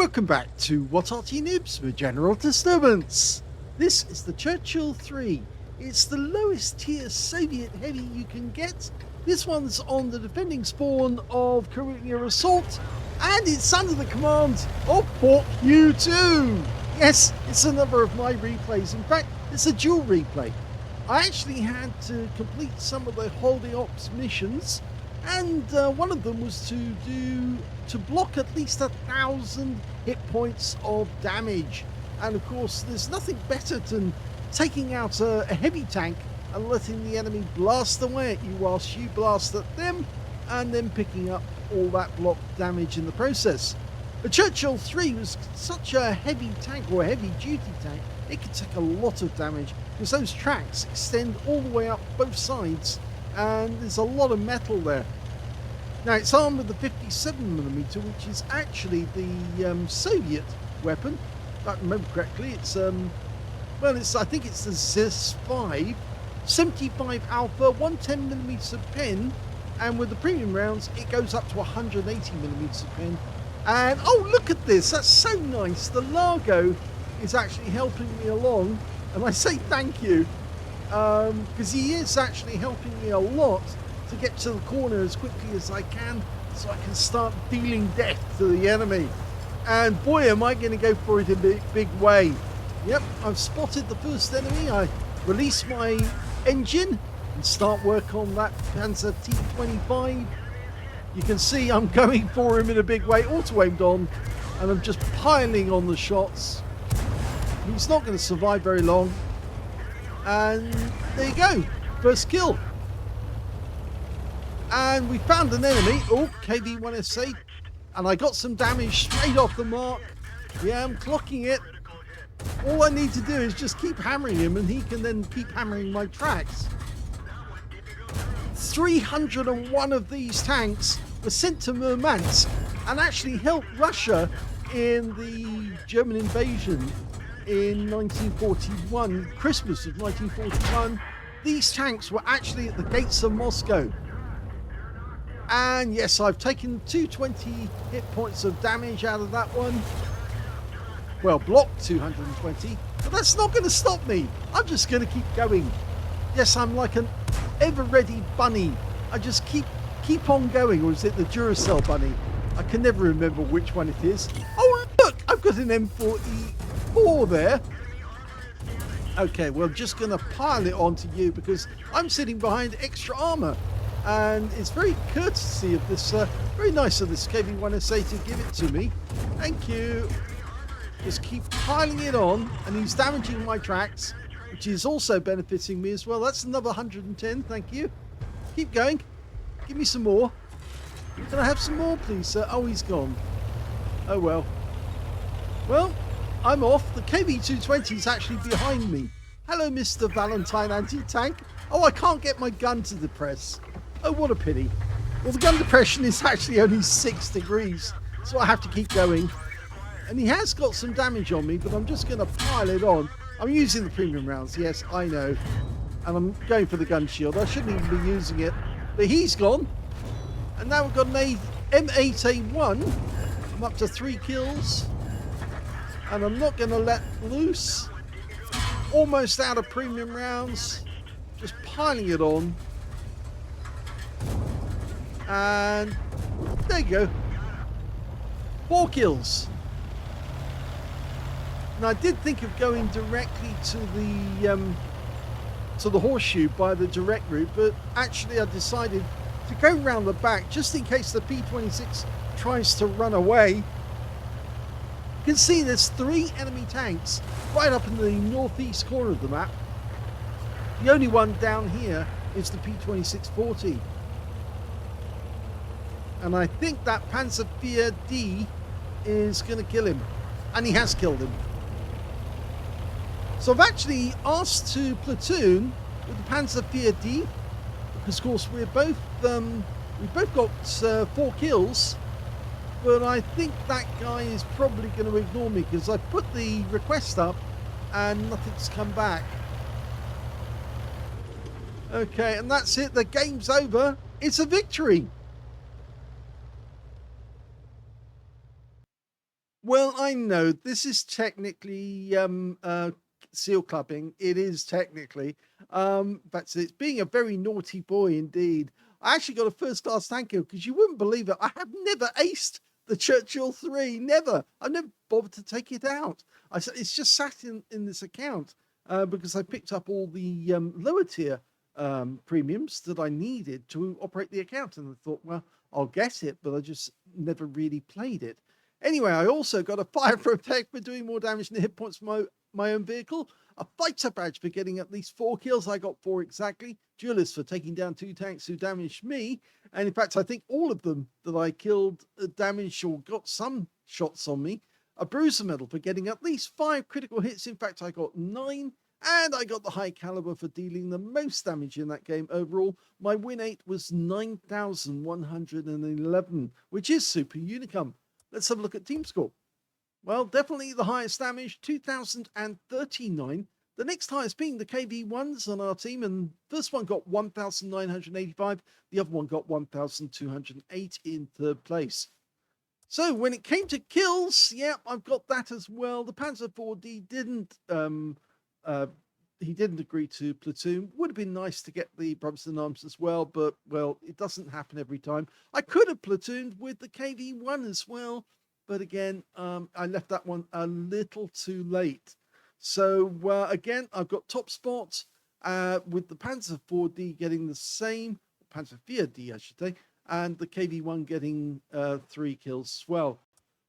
Welcome back to What Arty Noobs with General Disturbance. This is the Churchill III. It's the lowest tier Soviet heavy you can get. This one's on the defending spawn of Karelia Assault, and it's under the command of Port U2. Yes, it's another of my replays. In fact, it's a dual replay. I actually had to complete some of the holding ops missions, and one of them was to block at least 1,000 hit points of damage. And of course, there's nothing better than taking out a heavy tank and letting the enemy blast away at you whilst you blast at them, and then picking up all that block damage in the process. The Churchill III was such a heavy tank, or a heavy duty tank, it could take a lot of damage because those tracks extend all the way up both sides and there's a lot of metal there. Now it's armed with the 57mm, which is actually the Soviet weapon. If I remember correctly, it's I think it's the ZIS-5, 75 Alpha, 110mm pen, and with the premium rounds it goes up to 180mm pen. And oh, look at this, that's so nice. The Largo is actually helping me along, and I say thank you, because he is actually helping me a lot to get to the corner as quickly as I can, so I can start dealing death to the enemy. And boy, am I going to go for it in a big way. Yep, I've spotted the first enemy. I release my engine and start work on that Panzer T25. You can see I'm going for him in a big way, auto-aimed on, and I'm just piling on the shots. He's not going to survive very long. And there you go, first kill. And we found an enemy. Oh, KV-1SA. And I got some damage straight off the mark. Yeah, I'm clocking it. All I need to do is just keep hammering him, and he can then keep hammering my tracks. 301 of these tanks were sent to Murmansk and actually helped Russia in the German invasion in 1941, Christmas of 1941. These tanks were actually at the gates of Moscow. And yes, I've taken 220 hit points of damage out of that one. Well, blocked 220, but that's not going to stop me. I'm just going to keep going. Yes, I'm like an ever-ready bunny. I just keep on going. Or is it the Duracell bunny? I can never remember which one it is. Oh, look! I've got an M44 there. Okay, well, just going to pile it onto you because I'm sitting behind extra armor. And it's very courtesy of this, very nice of this KV-1SA to give it to me. Thank you. Just keep piling it on, and he's damaging my tracks, which is also benefiting me as well. That's another 110, thank you. Keep going. Give me some more. Can I have some more, please, sir? Oh, he's gone. Oh, well. Well, I'm off. The KV-220 is actually behind me. Hello, Mr. Valentine Anti-Tank. Oh, I can't get my gun to depress. Oh, what a pity. Well, the gun depression is actually only 6 degrees, so I have to keep going. And he has got some damage on me, but I'm just going to pile it on. I'm using the premium rounds, yes, I know. And I'm going for the gun shield. I shouldn't even be using it. But he's gone. And now we've got an M8A1. I'm up to 3 kills. And I'm not going to let loose. Almost out of premium rounds. Just piling it on. And there you go. 4 kills. And I did think of going directly to the horseshoe by the direct route, but actually I decided to go round the back just in case the P-26 tries to run away. You can see there's 3 enemy tanks right up in the northeast corner of the map. The only one down here is the P-2640. And I think that Panzer IV-D is going to kill him. And he has killed him. So I've actually asked to platoon with the Panzer IV-D, because of course we've both got 4 kills, but I think that guy is probably going to ignore me because I put the request up and nothing's come back. Okay, and that's it. The game's over. It's a victory. Well, I know this is technically seal clubbing. It is technically. But it's being a very naughty boy indeed. I actually got a first class tank kill because you wouldn't believe it. I have never aced the Churchill 3. Never. I've never bothered to take it out. It's just sat in this account because I picked up all the lower tier premiums that I needed to operate the account. And I thought, well, I'll get it, but I just never really played it. Anyway, I also got a fire protect for doing more damage than the hit points for my own vehicle. A fighter badge for getting at least 4 kills. I got 4 exactly. Duelist for taking down 2 tanks who damaged me. And in fact, I think all of them that I killed damaged or got some shots on me. A bruiser medal for getting at least 5 critical hits. In fact, I got 9. And I got the high caliber for dealing the most damage in that game overall. My win 8 was 9,111, which is super unicum. Let's have a look at team score. Well, definitely the highest damage, 2,039. The next highest being the KV-1s on our team, and first one got 1,985. The other one got 1,208 in third place. So when it came to kills, yeah, I've got that as well. The Panzer IV-D didn't agree to platoon. Would have been nice to get the Brothers in Arms as well, but well, it doesn't happen every time. I could have platooned with the KV-1 as well, but again, I left that one a little too late. So again, I've got top spots with the Panzer IV-D getting the same, Panzer IV-D I should say, and the KV-1 getting 3 kills as well.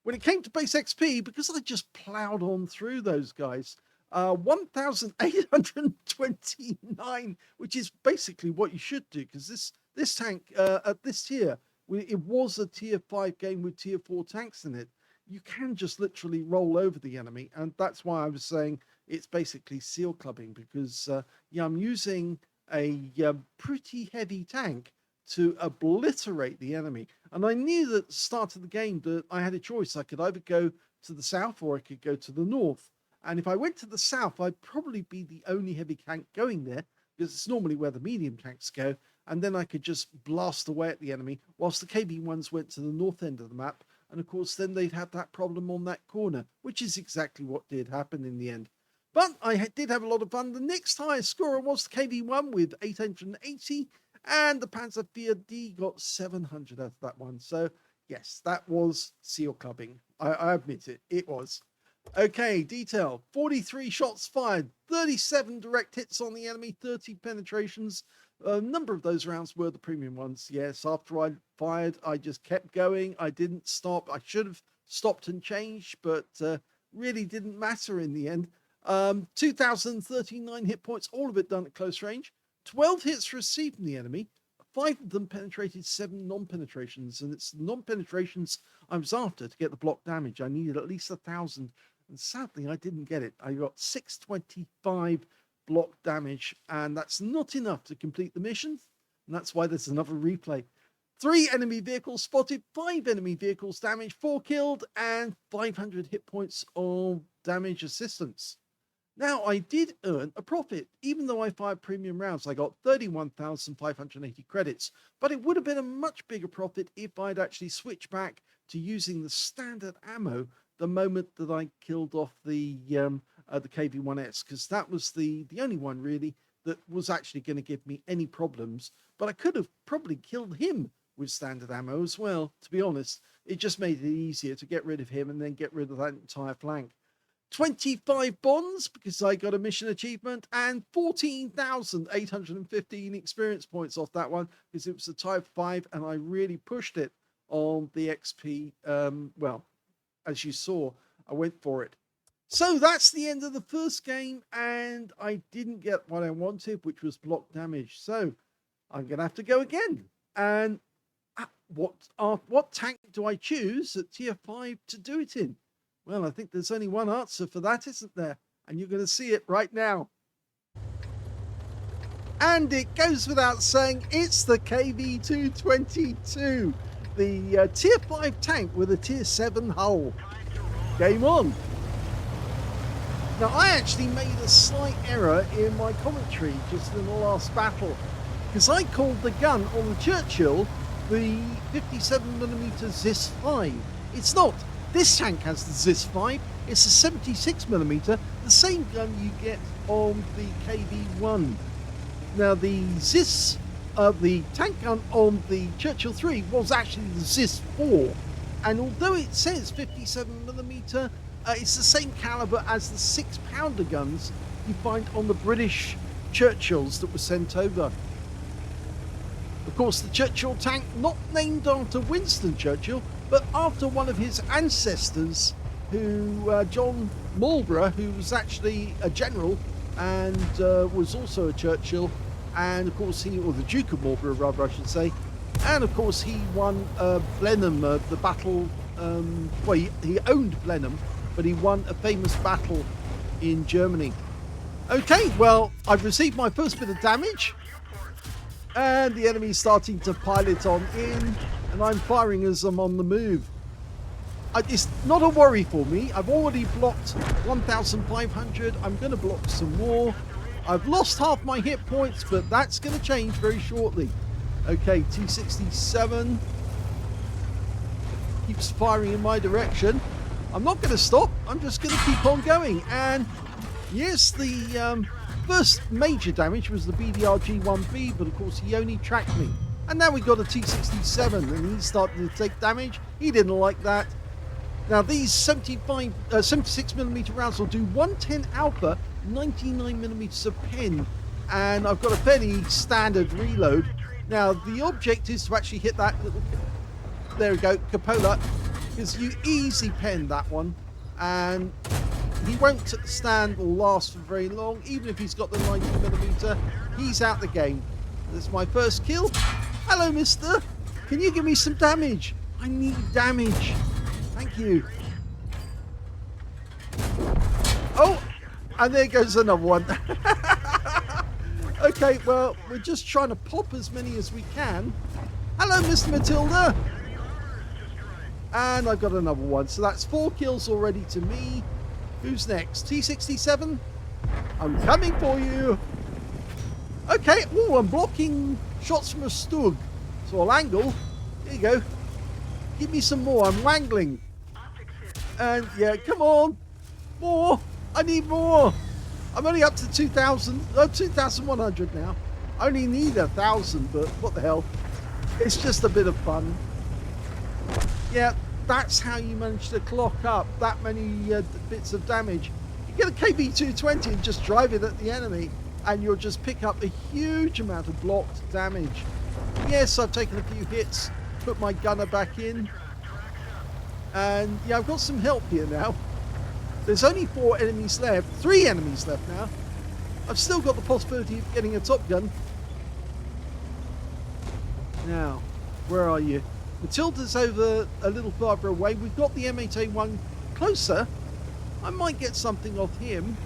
When it came to base XP, because I just plowed on through those guys, 1,829, which is basically what you should do, because this tank at this tier, it was a tier 5 game with tier 4 tanks in it. You can just literally roll over the enemy, and that's why I was saying it's basically seal clubbing, because yeah, I'm using a pretty heavy tank to obliterate the enemy. And I knew that at the start of the game that I had a choice. I could either go to the south or I could go to the north. And if I went to the south, I'd probably be the only heavy tank going there, because it's normally where the medium tanks go. And then I could just blast away at the enemy, whilst the KV-1s went to the north end of the map. And of course, then they'd have that problem on that corner, which is exactly what did happen in the end. But I did have a lot of fun. The next highest scorer was the KV-1 with 880, and the Panzer IV-D got 700 out of that one. So yes, that was seal clubbing. I admit it, it was. Okay, detail. 43 shots fired, 37 direct hits on the enemy, 30 penetrations. A number of those rounds were the premium ones. Yes, after I fired, I just kept going. I didn't stop. I should have stopped and changed, but really didn't matter in the end. 2,039 hit points, all of it done at close range. 12 hits received from the enemy. 5 of them penetrated, 7 non-penetrations, and it's non-penetrations I was after to get the block damage. I needed at least 1,000, and sadly I didn't get it. I got 625 block damage, and that's not enough to complete the mission, and that's why there's another replay. 3 enemy vehicles spotted, 5 enemy vehicles damaged, 4 killed, and 500 hit points of damage assistance. Now, I did earn a profit. Even though I fired premium rounds, I got 31,580 credits, but it would have been a much bigger profit if I'd actually switched back to using the standard ammo the moment that I killed off the KV-1S, because that was the only one really that was actually going to give me any problems. But I could have probably killed him with standard ammo as well, to be honest. It just made it easier to get rid of him and then get rid of that entire flank. 25 bonds because I got a mission achievement, and 14,815 experience points off that one because it was a type 5 and I really pushed it on the XP. Well, as you saw, I went for it. So that's the end of the first game, and I didn't get what I wanted, which was block damage. So I'm going to have to go again. And what tank do I choose at tier 5 to do it in? Well, I think there's only one answer for that, isn't there? And you're going to see it right now. And it goes without saying, it's the KV-220-2, the tier 5 tank with a tier 7 hull. Game on. Now, I actually made a slight error in my commentary just in the last battle, because I called the gun on the Churchill the 57mm ZIS 5. It's not. This tank has the ZIS-5. It's a 76mm, the same gun you get on the KV-1. Now the the tank gun on the Churchill III was actually the ZIS-4, and although it says 57mm, it's the same caliber as the 6-pounder guns you find on the British Churchills that were sent over. Of course, the Churchill tank, not named after Winston Churchill, but after one of his ancestors, John Marlborough, who was actually a general and was also a Churchill, and of course or the Duke of Marlborough rather I should say, and of course he won Blenheim, the battle, well he owned Blenheim, but he won a famous battle in Germany. Okay, well, I've received my first bit of damage, and the enemy's starting to pile it on in, and I'm firing as I'm on the move. It's not a worry for me. I've already blocked 1,500. I'm going to block some more. I've lost half my hit points, but that's going to change very shortly. Okay, T-67 keeps firing in my direction. I'm not going to stop. I'm just going to keep on going. And yes, the first major damage was the BDR-G1B, but of course he only tracked me. And now we've got a T-67, and he's starting to take damage. He didn't like that. Now these 76mm rounds will do 110 alpha, 99mm of pen, and I've got a fairly standard reload. Now the object is to actually hit that little, there we go, cupola, because you easy pen that one, and he won't stand or last for very long. Even if he's got the 90mm, he's out the game. That's my first kill. Hello, mister. Can you give me some damage? I need damage. Thank you. Oh, and there goes another one. Okay, well, we're just trying to pop as many as we can. Hello, Mr. Matilda. And I've got another one. So that's 4 kills already to me. Who's next? T-67? I'm coming for you. Okay, oh, I'm blocking shots from a Stug. So I'll angle. Here you go. Give me some more. I'm wangling. And yeah, come on. More. I need more. I'm only up to 2,100 now. I only need 1,000, but what the hell. It's just a bit of fun. Yeah, that's how you manage to clock up that many bits of damage. You get a KV-220 and just drive it at the enemy, and you'll just pick up a huge amount of blocked damage. Yes, I've taken a few hits, put my gunner back in, and yeah, I've got some help here now. There's only 4 enemies left, 3 enemies left now. I've still got the possibility of getting a top gun. Now, where are you? Matilda's over a little farther away. We've got the M8A1 closer. I might get something off him.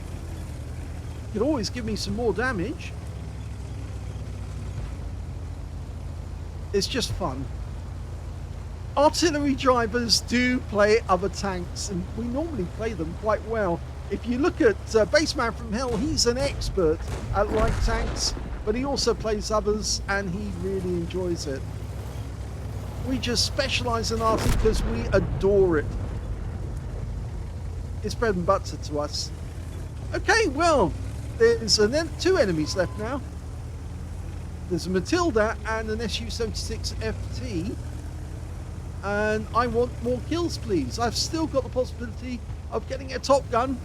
You could always give me some more damage. It's just fun. Artillery drivers do play other tanks, and we normally play them quite well. If you look at Baseman from Hell, he's an expert at light tanks, but he also plays others, and he really enjoys it. We just specialise in Arty because we adore it. It's bread and butter to us. Okay, well, there's 2 enemies left now. There's a Matilda and an Su-76 FT. And I want more kills, please. I've still got the possibility of getting a top gun.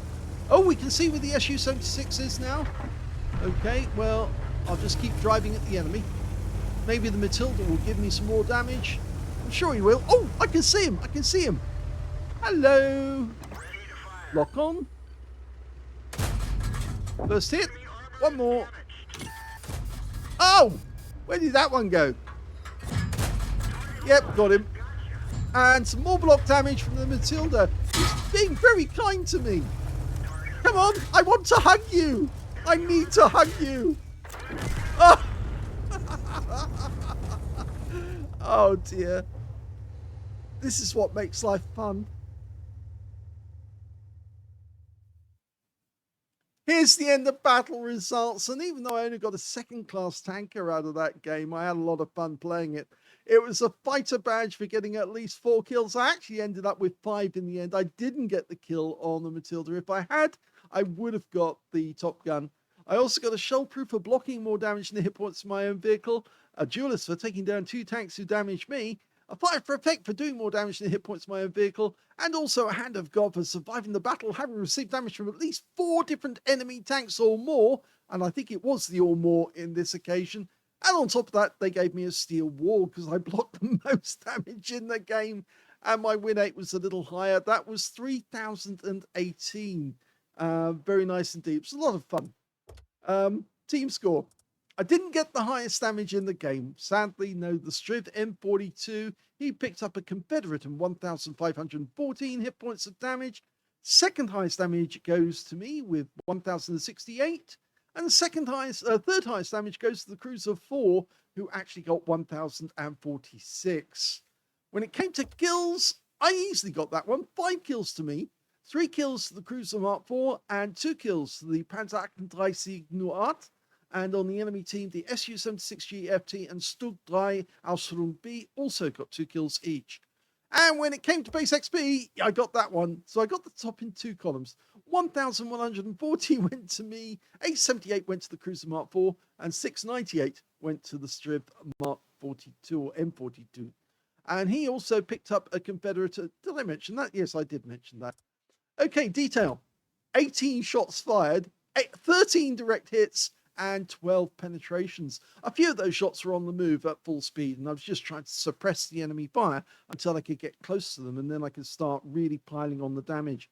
Oh, we can see where the Su-76 is now. Okay, well, I'll just keep driving at the enemy. Maybe the Matilda will give me some more damage. I'm sure he will. Oh, I can see him. I can see him. Hello. Lock on. First hit. One more. Oh, where did that one go? Yep, got him. And some more block damage from the Matilda. He's being very kind to me. Come on, I want to hug you. I need to hug you. Oh, oh dear. This is what makes life fun. Here's the end of battle results, and even though I only got a second-class tanker out of that game, I had a lot of fun playing it. It was a fighter badge for getting at least 4 kills. I actually ended up with 5 in the end. I didn't get the kill on the Matilda. If I had, I would have got the Top Gun. I also got a shell proof for blocking more damage than the hit points of my own vehicle, a duelist for taking down 2 tanks who damaged me, a fire for effect for doing more damage than the hit points of my own vehicle, and also a hand of God for surviving the battle, having received damage from at least 4 different enemy tanks or more, and I think it was the or more in this occasion. And on top of that, they gave me a steel wall because I blocked the most damage in the game, and my win rate was a little higher. That was 3018. Very nice indeed. It was a lot of fun. Team score. I didn't get the highest damage in the game. Sadly, no, the Striv M42, he picked up a Confederate and 1,514 hit points of damage. Second highest damage goes to me with 1,068. And the third highest damage goes to the Cruiser 4, who actually got 1,046. When it came to kills, I easily got that one. 5 kills to me, 3 kills to the Cruiser Mark IV, and 2 kills to the Panzer 38 Nuart. And on the enemy team, the Su-76G FT and Stug 3 Ausführung B also got 2 kills each. And when it came to base XP, I got that one. So I got the top in 2 columns. 1,140 went to me, 878 went to the Cruiser Mark IV, and 698 went to the Striv Mark 42 or M42. And he also picked up a Confederate. Did I mention that? Yes, I did mention that. Okay, detail. 18 shots fired, 13 direct hits, and 12 penetrations. A few of those shots were on the move at full speed, and I was just trying to suppress the enemy fire until I could get close to them, and then I could start really piling on the damage.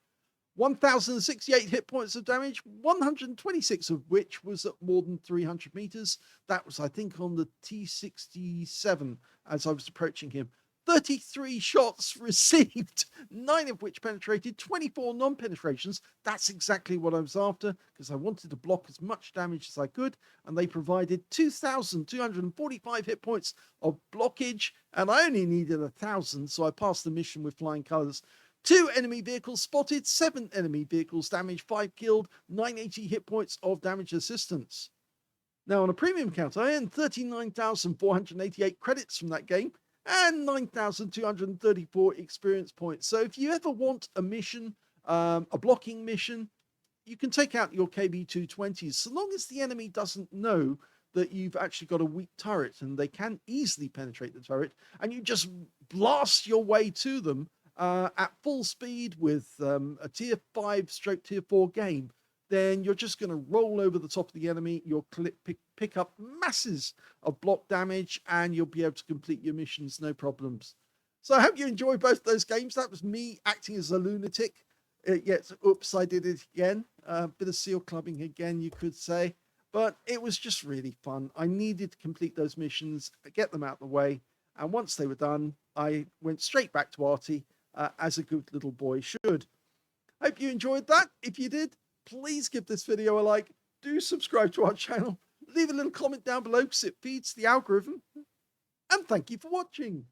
1,068 hit points of damage, 126 of which was at more than 300 meters. That was, I think, on the T-67 as I was approaching him. 33 shots received, 9 of which penetrated, 24 non-penetrations. That's exactly what I was after, because I wanted to block as much damage as I could, and they provided 2,245 hit points of blockage, and I only needed 1,000, so I passed the mission with flying colors. 2 enemy vehicles spotted, 7 enemy vehicles damaged, 5 killed, 980 hit points of damage assistance. Now, on a premium count, I earned 39,488 credits from that game, and 9,234 experience points. So if you ever want a mission, a blocking mission, you can take out your KV-220s, so long as the enemy doesn't know that you've actually got a weak turret, and they can easily penetrate the turret, and you just blast your way to them at full speed with a tier 5/tier 4 game. Then you're just going to roll over the top of the enemy, you'll pick up masses of block damage, and you'll be able to complete your missions, no problems. So I hope you enjoyed both those games. That was me acting as a lunatic. Yes, oops, I did it again. Bit of seal clubbing again, you could say. But it was just really fun. I needed to complete those missions, get them out of the way. And once they were done, I went straight back to Arty, as a good little boy should. Hope you enjoyed that. If you did, please give this video a like, do subscribe to our channel, leave a little comment down below because it feeds the algorithm, and thank you for watching.